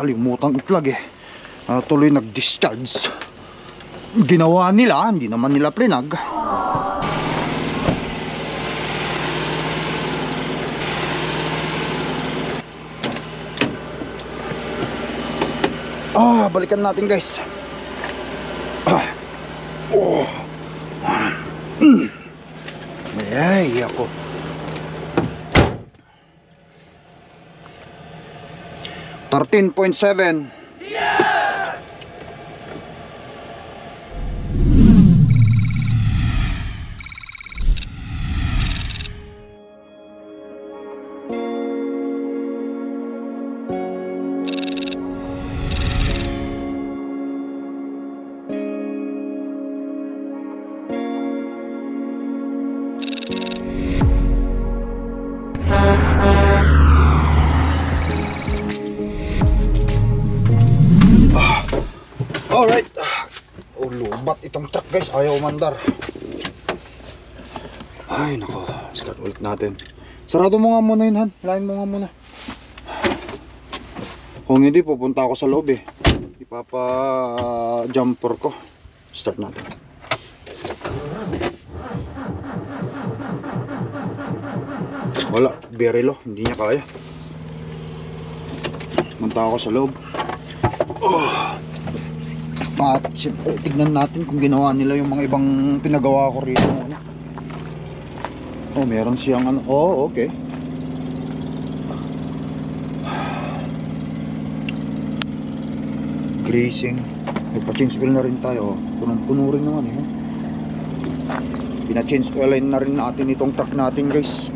Kalimutan i-plug eh. Tuloy nag-discharge. Ginawa nila, hindi naman nila plinag. Balikan natin guys. Ay, ako. $13.7. Alright. Lubat itong truck guys, ayaw umandar. Ay nako, start ulit natin. Sarado mo nga muna yun, Han. Lain mo nga muna. Kung hindi, pupunta ako sa loob eh. Ipapa-jumper ko. Start natin. Wala, very low, hindi niya kaya. Pupunta ako sa loob. At siyempre, tignan natin kung ginawa nila yung mga ibang pinagawa ko rito. Meron siyang ano. Okay. Greasing. Nagpa-change oil na rin tayo. Punong-puno rin naman eh. Pina-change oil na rin natin itong truck natin guys.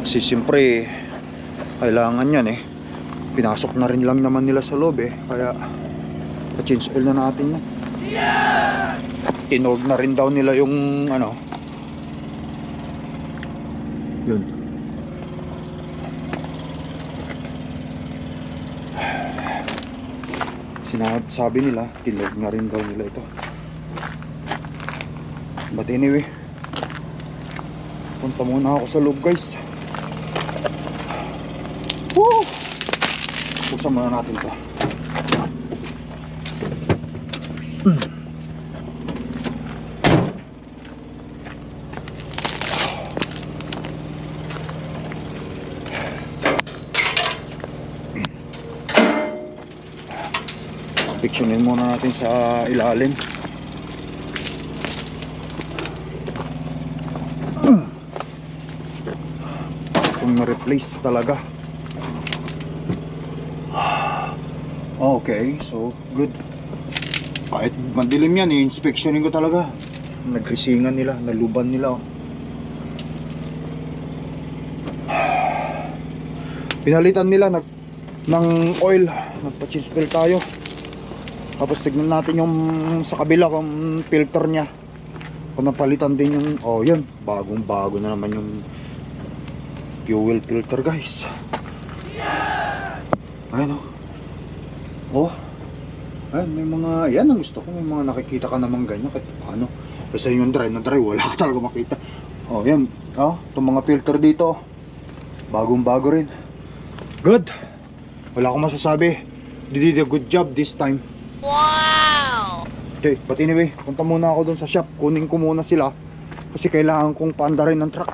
Kasi siyempre kailangan yan eh. Pinasok na rin lang naman nila sa loob eh. Kaya pa-change oil na natin yan. Tinold na rin daw nila yung ano. Yun. Sabi nila tinold na rin daw nila ito. But anyway, punta muna ako sa loob guys. Woo! Buksan muna natin ito. Inspeksyonin muna natin sa ilalim. Kung na-replace talaga. Okay, so good. Kahit madilim yan, i-inspeksyonin ko talaga. Nagrisingan nila, naluban nila. Pinalitan nila ng oil. Nagpa-change oil tayo. Tapos tignan natin yung sa kabila kung filter nya. Kung napalitan din yung, yan, bagong bago na naman yung fuel filter guys. Ayan Ayan, may mga, yan ang gusto ko. May mga nakikita ka naman ganyan. Kahit paano. Kasi yung dry na dry, wala ka talaga makita. Yan. Itong mga filter dito. Bagong bago rin. Good. Wala akong masasabi. They did a good job this time. Wow! Okay, but anyway, punta muna ako dun sa shop. Kunin ko muna sila. Kasi kailangan kong paandarin ng truck.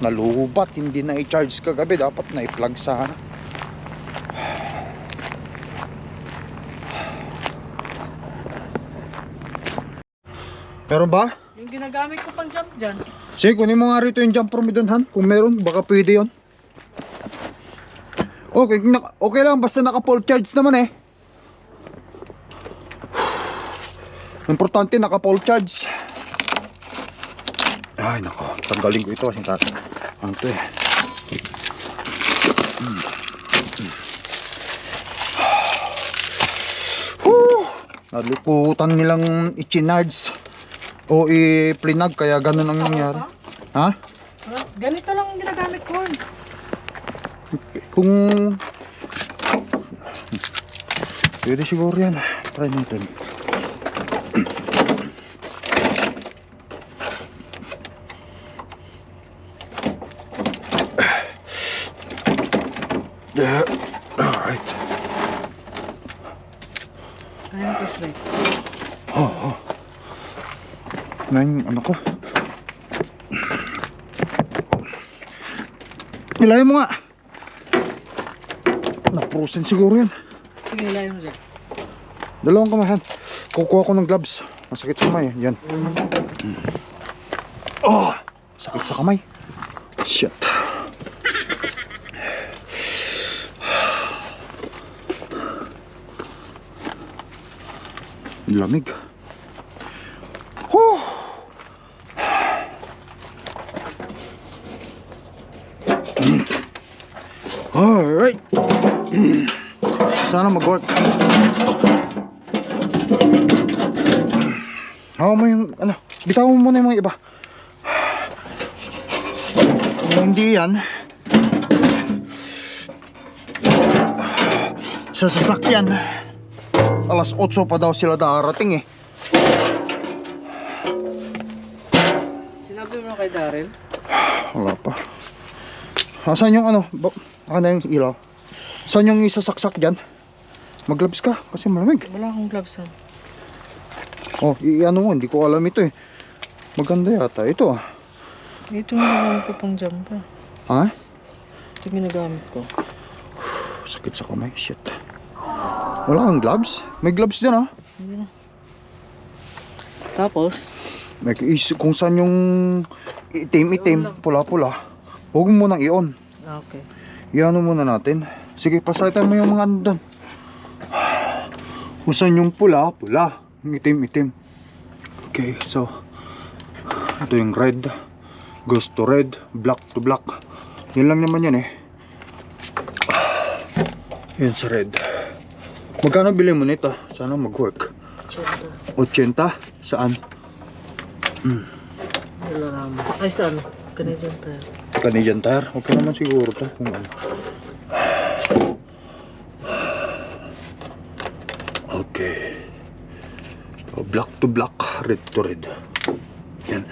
Nalubat, hindi na i-charge kagabi. Dapat na i-plug sana. Meron ba? Yung ginagamit ko pang jump dyan. Sige, kunin mo nga rito yung jumper mo dun, Han. Kung meron, baka pwede yun. Okay lang, basta naka-full charge naman eh. Importante, naka-full charge. Ay, nako. Tanggalin ko ito kasi ano to eh. Naliputan nilang i-charge o i-plinag, kaya ganun ang nangyari. Ha? Ganito lang ang ginagamit ko. Kung pwede siguro yan. Try natin. Alright. Ayun ang flashlight. Oh. Na yung ano ko. Ilayan mo nga. Napurusin siguro yan. Sige, hilahin mo dyan. Dalawang kamahan. Kukuha ko ng gloves. Masakit sa kamay. Yan. Oh! Sakit sa kamay. Shit. Lamig. Whew! Alright. Sana mag-work. Hawa mo yung ano, bitawan mo muna yung mga iba. Kung hindi yan, sa sasakyan, alas 8 pa daw sila darating eh. Sinabi mo na kay Daryl? Wala pa. Saan yung ano? Na yung ilaw? Saan yung isasaksak dyan? Mag-gloves ka kasi malamig. Wala akong gloves ha. Oh, ano mo, hindi ko alam ito eh. Maganda yata ito ah. Ito yung ginagamit ko pang jumper. Ha? Ito yung ginagamit ko. Sakit sa kamay, shit. Wala kang gloves? May gloves dyan ah. Hindi na. Tapos, May kung saan yung itim-itim, pula-pula. Huwag mo munang i-on. okay. Iano muna natin. Sige, pasalitan mo yung mga ano doon. Kung saan yung pula-pula. Yung itim-itim. Okay, so ito yung red. Goes to red. Black to black. Yan lang naman yan eh. Yan sa red. Magkano bili mo nito? Sana mag-work. 80? Saan? Wala naman. Ay, saan? Canadian Tire. Canadian Tire? Okay naman siguro to kung ano. Okay. So, black to black, red to red. Yan.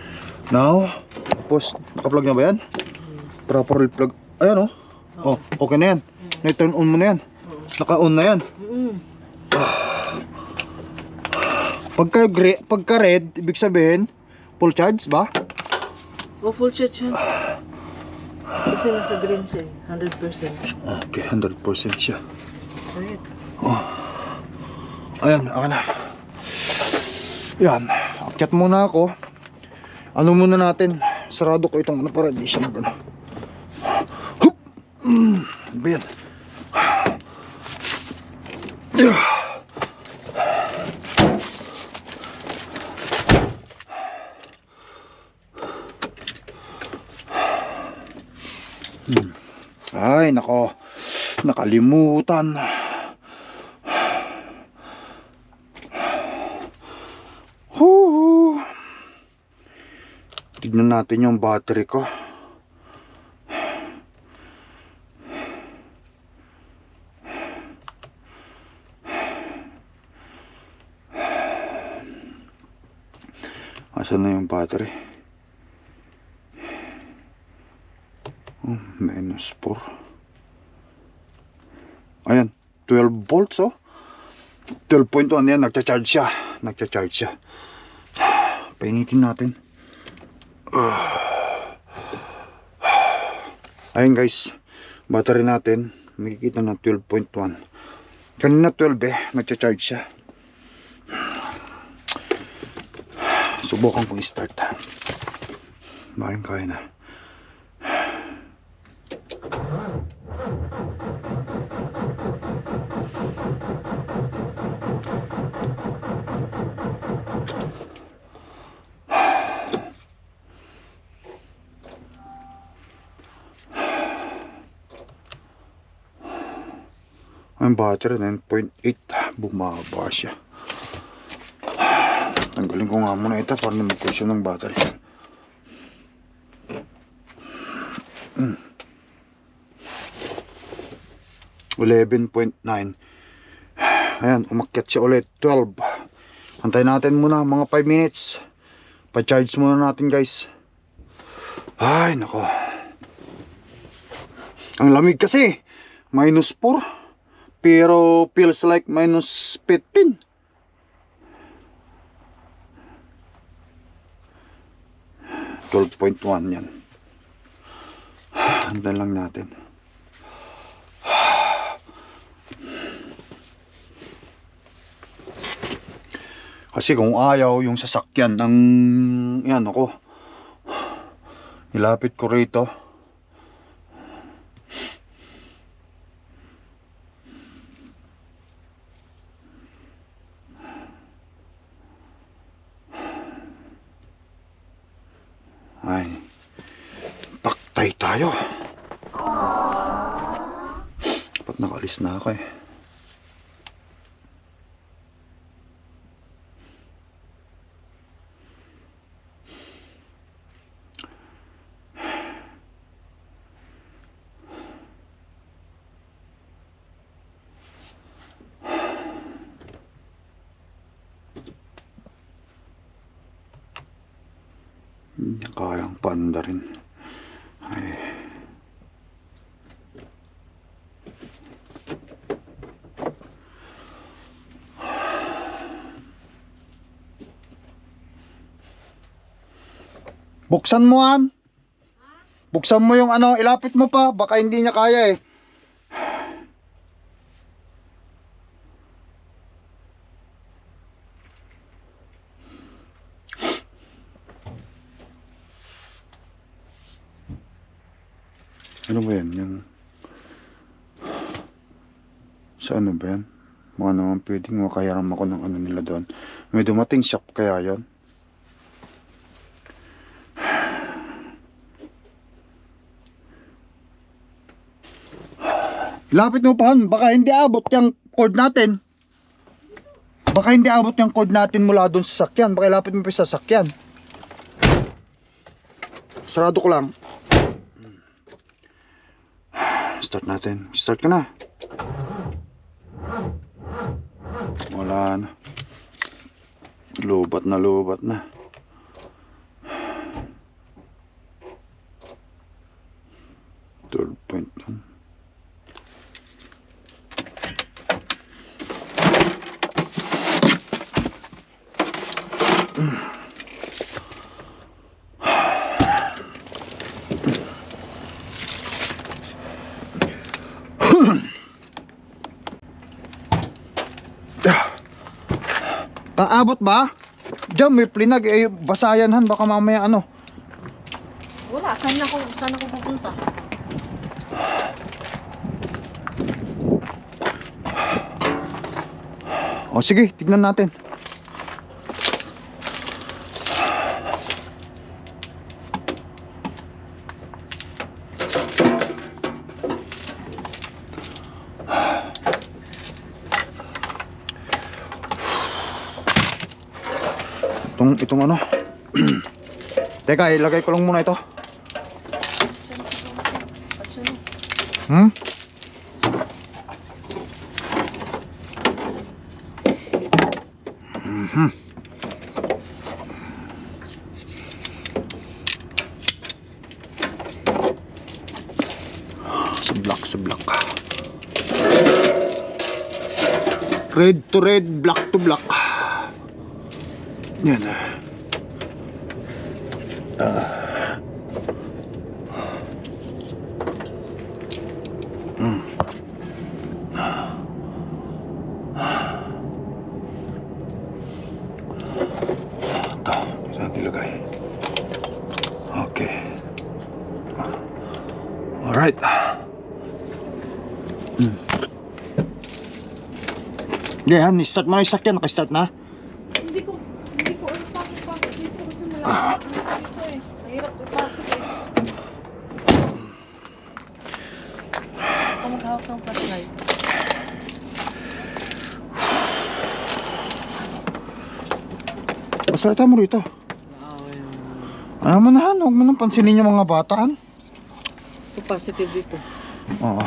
Now, tapos, naka-plug na ba yan? Properly plug. Ayan oh. Oh, okay na yan. Na-turn on mo na yan. Naka-on na yan. Pagka red, ibig sabihin, full charge ba? Oh, full charge yan. Kasi nasa green siya eh. 100%. Okay, 100% siya. Right. Ayan, ako na. Yan, akyat muna ako. Ano muna natin? Sarado ko itong ano para hindi siya mag ano. Hup! Ano ba yan? Ay, nako. Nakalimutan. Tignan natin yung battery ko. Asan na yung battery? Minus 4. Ayan, 12 volts oh. 12.1 yan, nagcha-charge siya. Nagcha-charge siya. Painitin natin. Ayun guys, battery natin nakikita na 12.1. Kanina 12 eh, nagcha-charge siya. Subukan kong i-start. Maring kaya na. Ang battery 9.8, bumaba siya. Tanggalin ko nga muna ito para mag-cushion ng battery. Mm. 11.9. Ayan, umakyat siya ulit. 12. Antayin natin muna mga 5 minutes. Pa-charge muna natin guys. Ay, nako. Ang lamig kasi. -4. Pero feels like -15. -12.1 yan. Antayin lang natin. Kasi kung ayaw yung sasakyan ng yan ako, nilapit ko rito. Ay, paktay tayo. Dapat nakalis na ako eh. Kayang panda rin. Ay. Buksan mo an. Buksan mo yung ano, ilapit mo pa, baka hindi niya kaya eh. Ano ba yan? Yung... Sa ano ba yan? Mga naman pwedeng makayaram ako ng ano nila doon. May dumating shop kaya yon. Lapit mo pa, baka hindi abot yung cord natin. Baka hindi abot yung cord natin mula doon sa sakyan. Baka lapit mo pa sa sakyan. Sarado ko lang. Start natin. Start ka na. Wala na. Lubat na lubat na. Third point lang. Paabot ba? Diyan may plinag eh, basayan han, baka mamaya ano. Wala, saan ako pupunta? O sige, tignan natin. Itong ano. Teka, ilagay ko lang muna ito. Hmm? Sa block. Red to red, black to black. Yan. Ito, saan nilagay? Okay. Alright. Yan, start mo na yung sakyan. Naka-start na? Hindi ko ano pasok dito kasi malapit dito eh. Mahirap ipasok eh. Ako maghawak ng flashlight. Pasalita mo rito. Ano manahan, huwag mo nang pansinin yung mga bataan. Ito positive dito. Oo.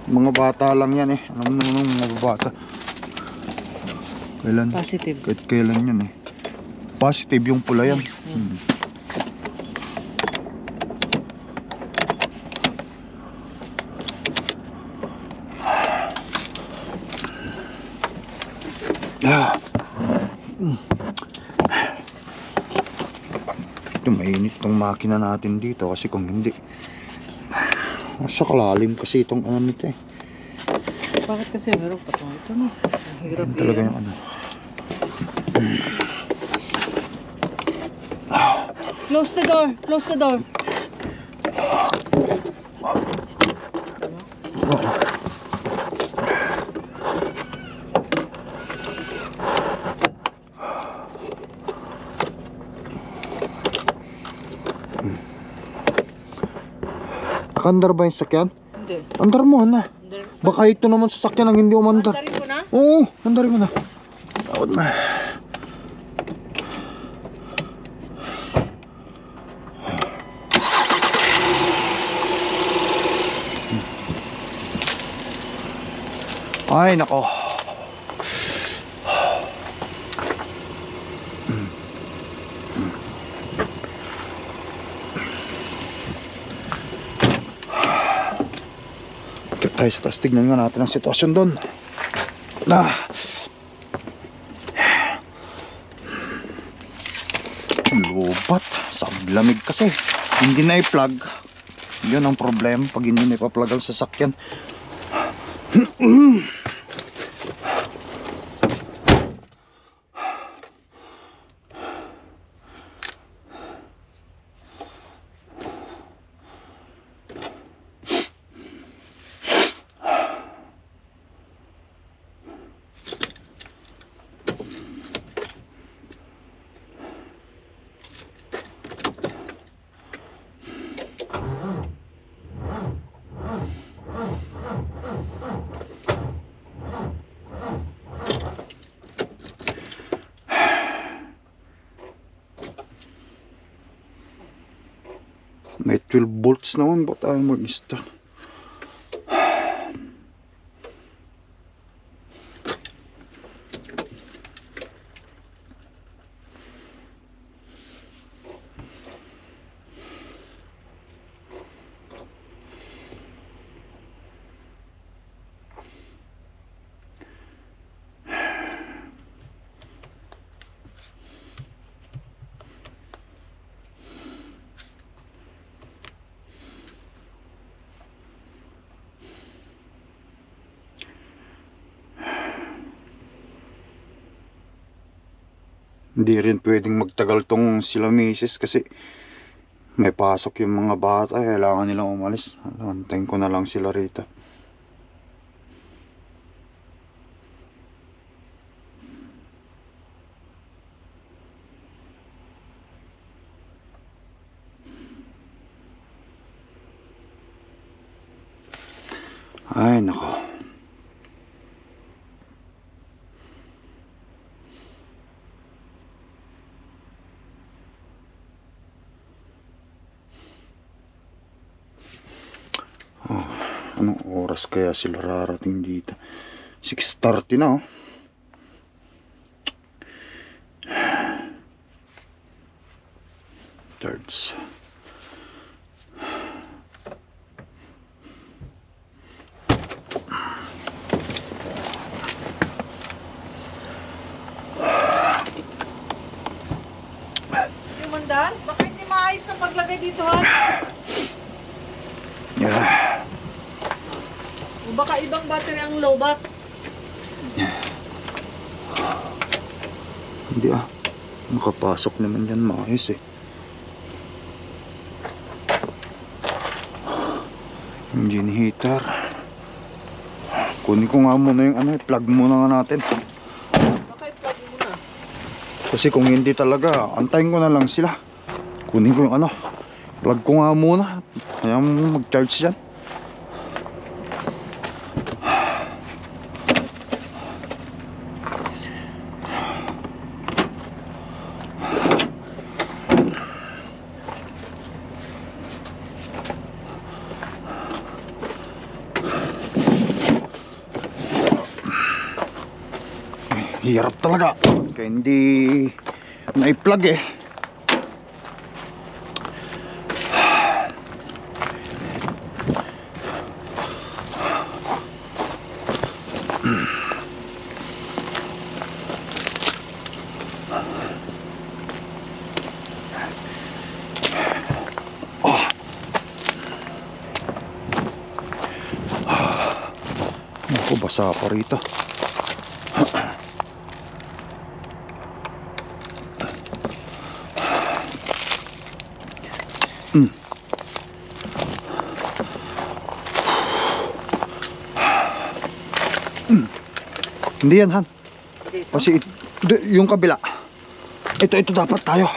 Mga bata lang yan eh. Alam mo naman mga bata. Kailan? Positive. Kahit kailan yan eh. Positive yung pula yan. Ah. Ito mainit tong makina natin dito kasi kung hindi nasa kalalim kasi itong ano nito eh. Bakit kasi meron pa ito no? Ang hirap Yan talaga yan. yung ano. Close the door! Close the door! Nakandar ba yung sakyan? Hindi. Andar mo na. Hindi. Baka ito naman sa sakyan ang hindi umandar. Antarin ko na? Oo, andarin mo na. Takot na. Ay, nako. Akit tayo sa taas. Tignan nga natin ang sitwasyon doon. Lubat. Sablamig kasi. Hindi na i-plug. Yun ang problema pag hindi na ipa-plug ang sasakyan. May 12 volts naman. Ba't tayo mag-start? Hindi rin pwedeng magtagal tong sila misis kasi may pasok yung mga bata. Kailangan nilang umalis. Antayin ko na lang sila rito. Ay, nako. Anong oras kaya sila rarating dito? 6:30 na oh. Thirds. Yung mandar? Baka hindi maayos na paglagay dito ha? Yeah. O baka ibang battery ang lowbat? Hindi ah. Makapasok naman yan maayos eh. Engine heater. Kunin ko nga muna yung ano, plug muna nga natin. Baka i-plug mo na. Kasi kung hindi talaga, antayin ko na lang sila. Kunin ko yung ano, plug ko nga muna. Kaya mag-charge dyan. Hirap talaga. Kaya hindi na-plug eh. Ako, basa pa rito. Hindi yan, Han. Dito. Kasi yung kabila. Ito dapat tayo.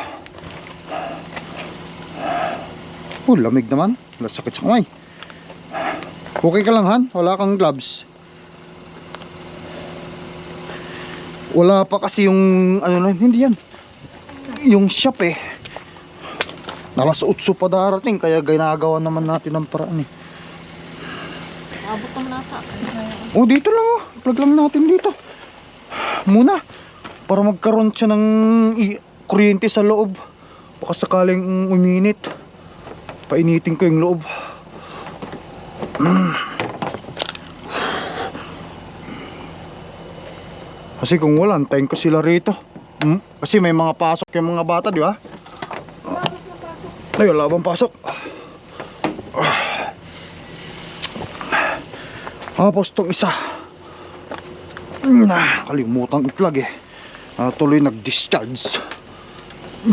Oh, lamig naman. Wala, sakit sa kamay. Okay ka lang, Han? Wala kang gloves. Wala pa kasi yung ano na, hindi yan. Yung shop eh. Alas 8 pa darating, kaya ginagawa naman natin ang paraan eh. Abot naman nata. Oh, dito lang oh. Plug lang natin dito. Muna. Para magkaroon siya ng kuryente sa loob. Baka sakaling uminit. Painitin ko yung loob. Kasi kung wala, antayin ko sila rito. Kasi may mga pasok yung mga bata, di ba? Ay, wala bang pasok? Tapos tong isa. Kalimutang i-plug eh. Tuloy nag-discharge.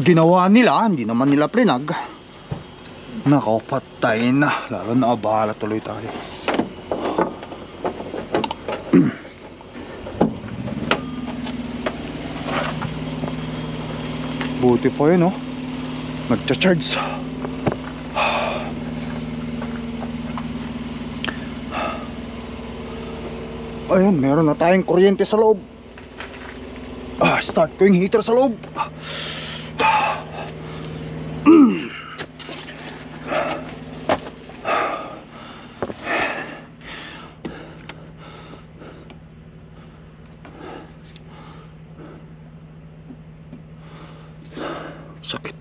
Ginawa nila, hindi naman nila plinag. Nakaw, patay na. Lalo na abahala tuloy tayo. Buti pa yun, oh. Nagcha-charge. Ayun, meron na tayong kuryente sa loob. Start ko yung heater sa loob. Sakit.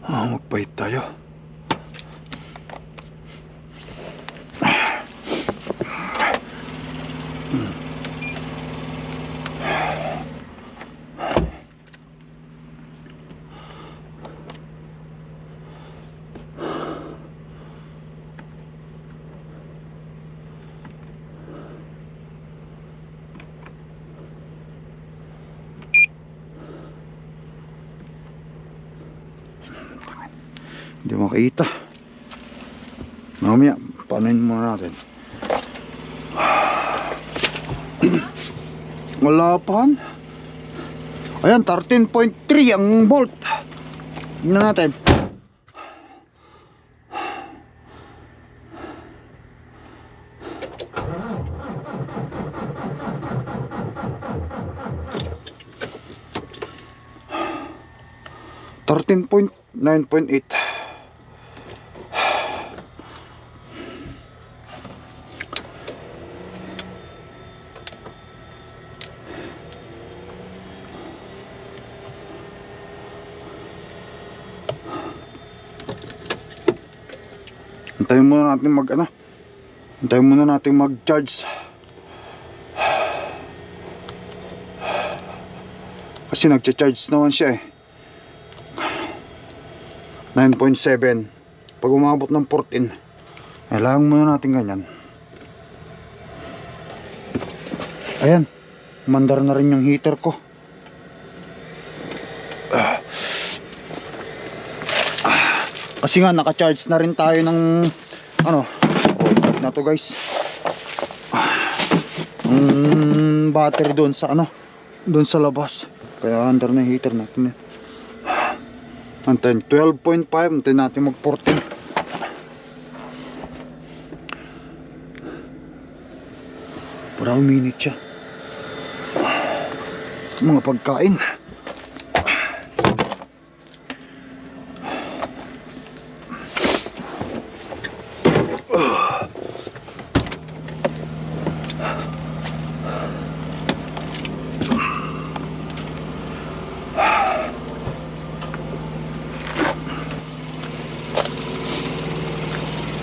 Magpahit tayo. Hindi makita. Mamaya, paanoin muna natin. Wala pa. Ayan, 13.3 ang volt. Tingnan natin. $13.9.8. Hintayin muna natin hintayin muna natin mag-charge. Kasi nagcha-charge naman siya eh. 9.7. Pag umabot ng 14, kailangan muna natin ganyan. Ayan, umandar na rin yung heater ko. Kasi nga naka-charge na rin tayo ng na to guys. battery doon sa ano, doon sa labas. Kaya under na yung heater natin. Antayin 12.5, antayin natin mag 14. Para uminit siya. Mga pagkain.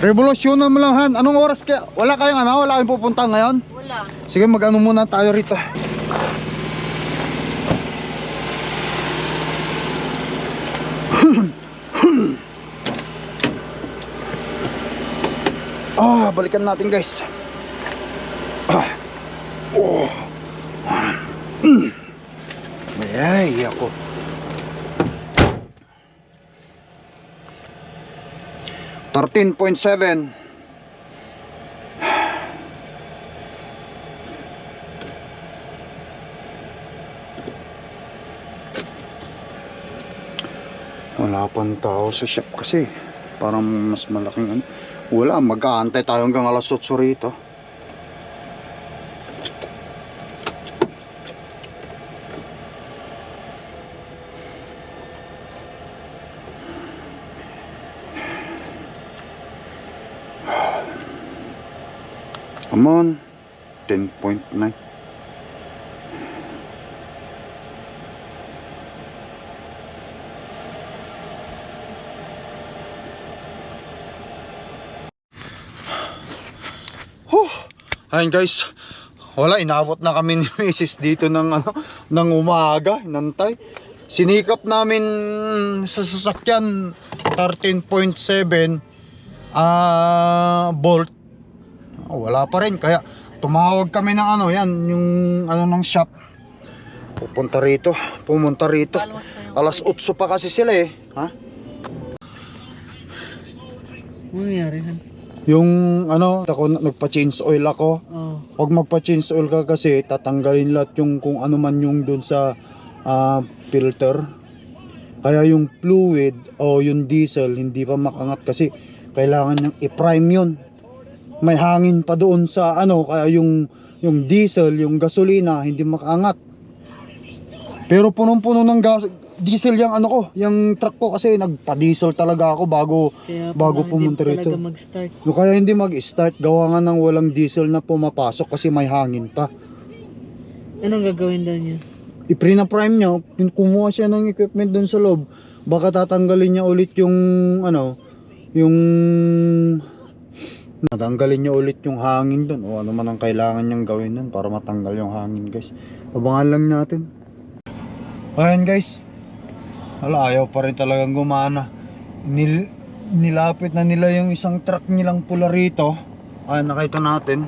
Revolusyonan mo lang, Han. Anong oras kaya? Wala kayong ano? Wala kayong pupunta ngayon? Wala. Sige, mag-ano muna tayo rito. Balikan natin, guys. Ay, ako. $13.7. Wala pang tao sa shop kasi. Parang mas malaking ano. Wala, mag-aantay tayo hanggang alas 8 rito. Come on. 10.9. Ayun guys, wala, inabot na kami ni Mrs. dito ng ano, ng umaga, inantay. Sinikap namin sa sasakyan 13.7 volt. Wala pa rin, kaya tumawag kami ng ano, yan, yung ano ng shop. Pumunta rito. Alas 8 pa kasi sila eh, ha? Ano nangyari, Han? Yung ano, ako nagpa-change oil ako. Oh. Pag magpa-change oil ka kasi tatanggalin lahat yung kung ano man yung doon sa filter. Kaya yung fluid o yung diesel hindi pa makangat kasi kailangan niyang i-prime yun. May hangin pa doon sa ano, kaya yung diesel, yung gasolina hindi makaangat. Pero punong-puno ng diesel yung ano ko, yung truck ko kasi nagpa-diesel talaga ako bago pumunta rito. Kaya mag-start. No, kaya hindi mag-start, gawa nga ng walang diesel na pumapasok kasi may hangin pa. Anong gagawin daw niya? I-pre-prime niya, kumuha siya ng equipment dun sa loob. Baka tatanggalin niya ulit yung ano, natanggalin niya ulit yung hangin dun o ano man ang kailangan niyang gawin dun para matanggal yung hangin, guys. Abangan lang natin. Ayan guys, wala, ayaw pa rin talagang gumana. Nilapit na nila yung isang truck nilang pula rito. Ayan, nakita natin.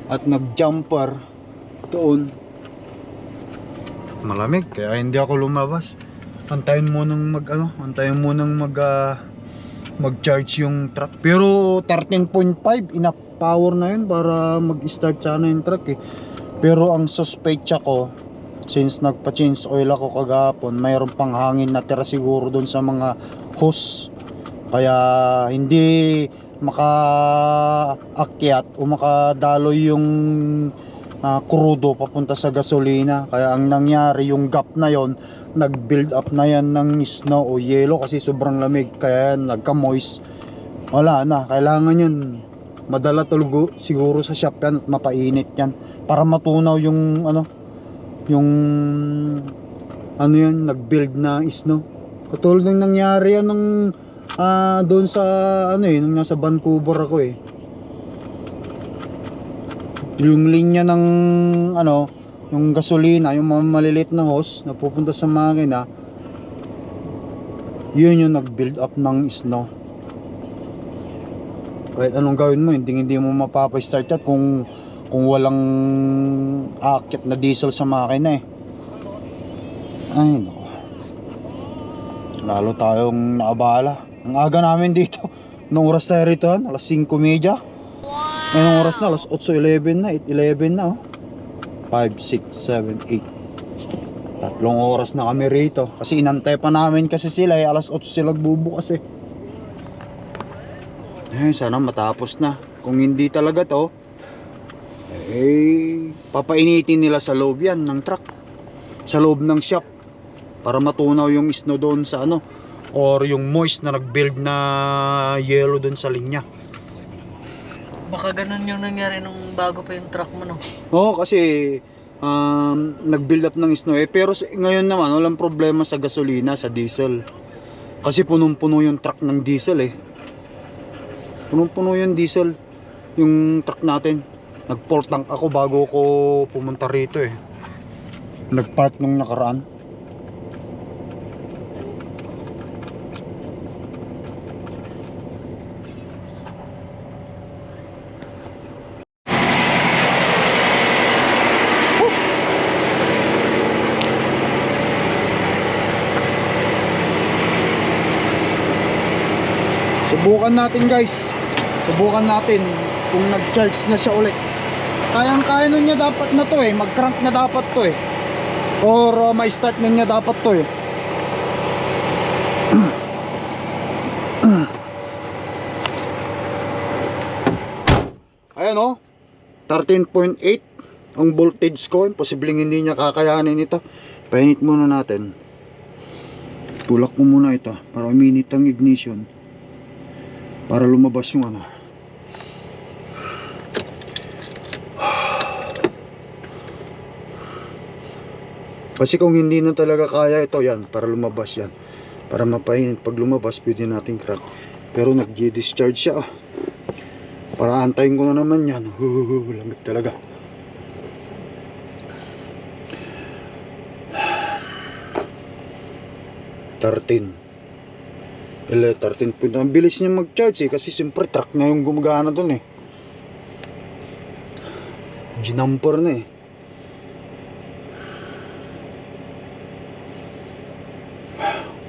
At nag-jumper doon. Malamig, kaya hindi ako lumabas. Antayin mo nang mag-charge yung truck. Pero 13.5, enough power na yun para mag-start sana yung truck eh. Pero ang suspect ko, since nagpa-change oil ako kagapon, mayroon pang hangin na tira siguro doon sa mga hose. Kaya hindi makaakyat o makadaloy yung krudo papunta sa gasolina. Kaya ang nangyari, yung gap na yon, nag-build up na yan ng snow o yelo kasi sobrang lamig. Kaya nagka-moist. Wala na, kailangan yan madala tulgo siguro sa shop yan at mapainit yan para matunaw yung yan, nag-build na snow. Katulad ng nangyari yan nung doon sa nung nasa Vancouver ako eh. Yung linya ng yung gasolina, yung mga maliliit na hose na pupunta sa makina, yun yung nag-build up ng snow. Kahit anong gawin mo, hindi mo mapapa-start yan kung walang aakyat na diesel sa makina eh. Ay nako, lalo tayong naabala. Ang aga namin dito, nung oras tayo rito, alas 5:30. Anong oras na? Alas 8:11 na, 8:11 na oh. 5, 6, 7, 8. Tatlong oras na kami rito. Kasi inantay pa namin kasi sila eh. Alas 8 sila bubukas eh. Sana matapos na. Kung hindi talaga to, papainitin nila sa loob yan ng truck. Sa loob ng shop. Para matunaw yung snow doon sa ano. Or yung moist na nag-build na yellow doon sa linya. Baka ganun yung nangyari nung bago pa yung truck mo, no? Oo, kasi nag-build up ng snow eh. Pero ngayon naman walang problema sa gasolina, sa diesel. Kasi punong-puno yung truck ng diesel eh. Punong-puno yung diesel yung truck natin. Nag-full tank ako bago ko pumunta rito eh. Nag-park nung nakaraan. Subukan natin guys. Subukan natin kung nag-charge na siya ulit. Kayang-kaya na niya dapat na to eh. Mag-crank na dapat to eh. Or may start na niya dapat to eh. Ayan oh. 13.8 ang voltage ko. Posibleng hindi niya kakayanin ito. Painit muna natin. Tulak mo muna ito para uminit ang ignition. Para lumabas yung ano. Kasi kung hindi na talaga kaya ito, yan, para lumabas yan. Para mapainit. Pag lumabas, pwede natin crack. Pero nag-discharge siya. Para antayin ko na naman yan. Lamig talaga. Ele 13 point. Ang bilis niya mag-charge eh. Kasi siyempre truck na yung gumagana dun eh. Ginamper na eh.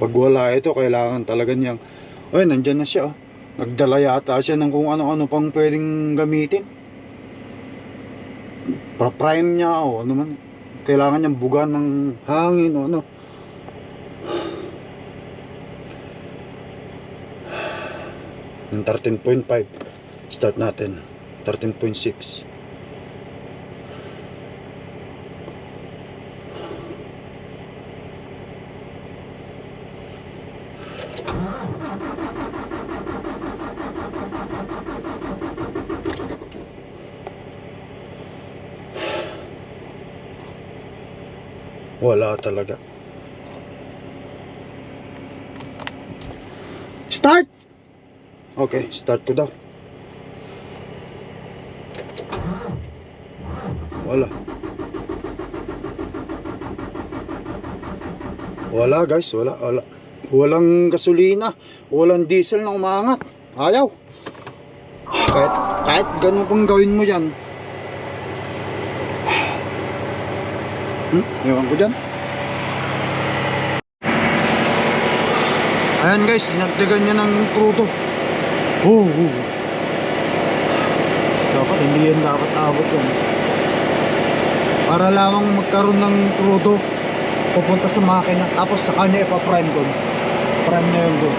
Pag wala ito, kailangan talaga niyang... Ay, nandyan na siya oh. Nagdala yata siya ng kung ano-ano pang pwedeng gamitin. Prime niya o ano man. Kailangan niyang bugan ng hangin o ano. Ng 13.5. Start natin. 13.6. Wala talaga. Start! Okay, start ko daw. Wala. Wala guys, wala. Walang gasolina, walang diesel na umaangat. Ayaw. Kahit ganun pang gawin mo yan. Ewan ko dyan. Ayan guys, sinagdagan niya ng krudo. Dapat hindi yan dapat abot yan. Para lamang magkaroon ng krudo, pupunta sa makina, tapos sa kanya ipa-prime doon. Prime na yun doon.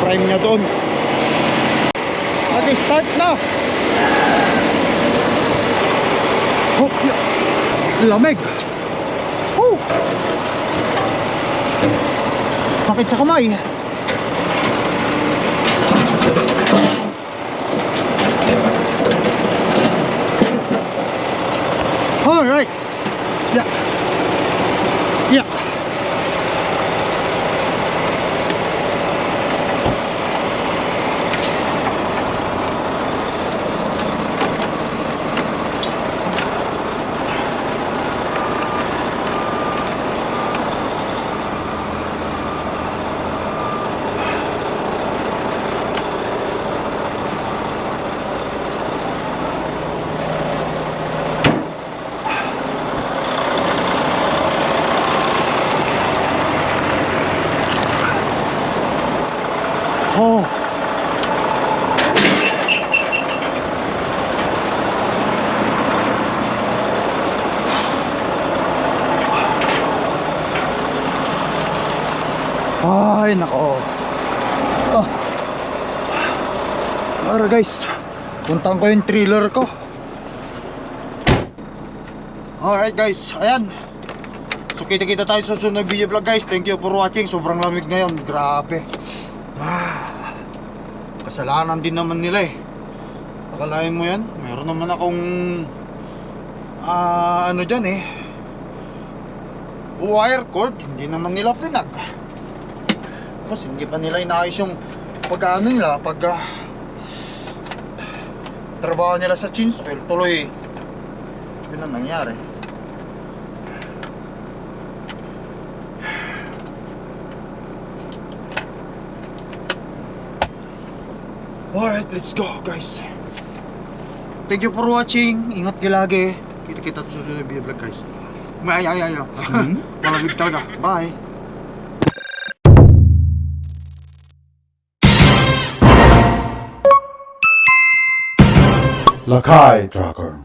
Prime niya doon. Okay, start na. Oh, yeah. Lamig. Oh. Sakit sa kamay. All right. Yeah. Yeah. Ay, nako. Oh. Alright guys, puntahan ko yung trailer ko. Alright guys, ayan. So kita-kita tayo sa susunod na video vlog guys. Thank you for watching. Sobrang lamig ngayon, grabe. Kasalanan din naman nila eh. Akalain mo yan, meron naman akong ano dyan eh, wire cord. Hindi naman nila pinag. Tapos hindi pa nila inaayos yung pagkaano nila, pag trabaho nila sa chains oil. Tuloy yun ang nangyari. Alright, let's go guys. Thank you for watching. Ingat kayo lagi. Kita-kita sa susunod na video vlog guys. Malamig talaga. Bye. Lakai Tracker.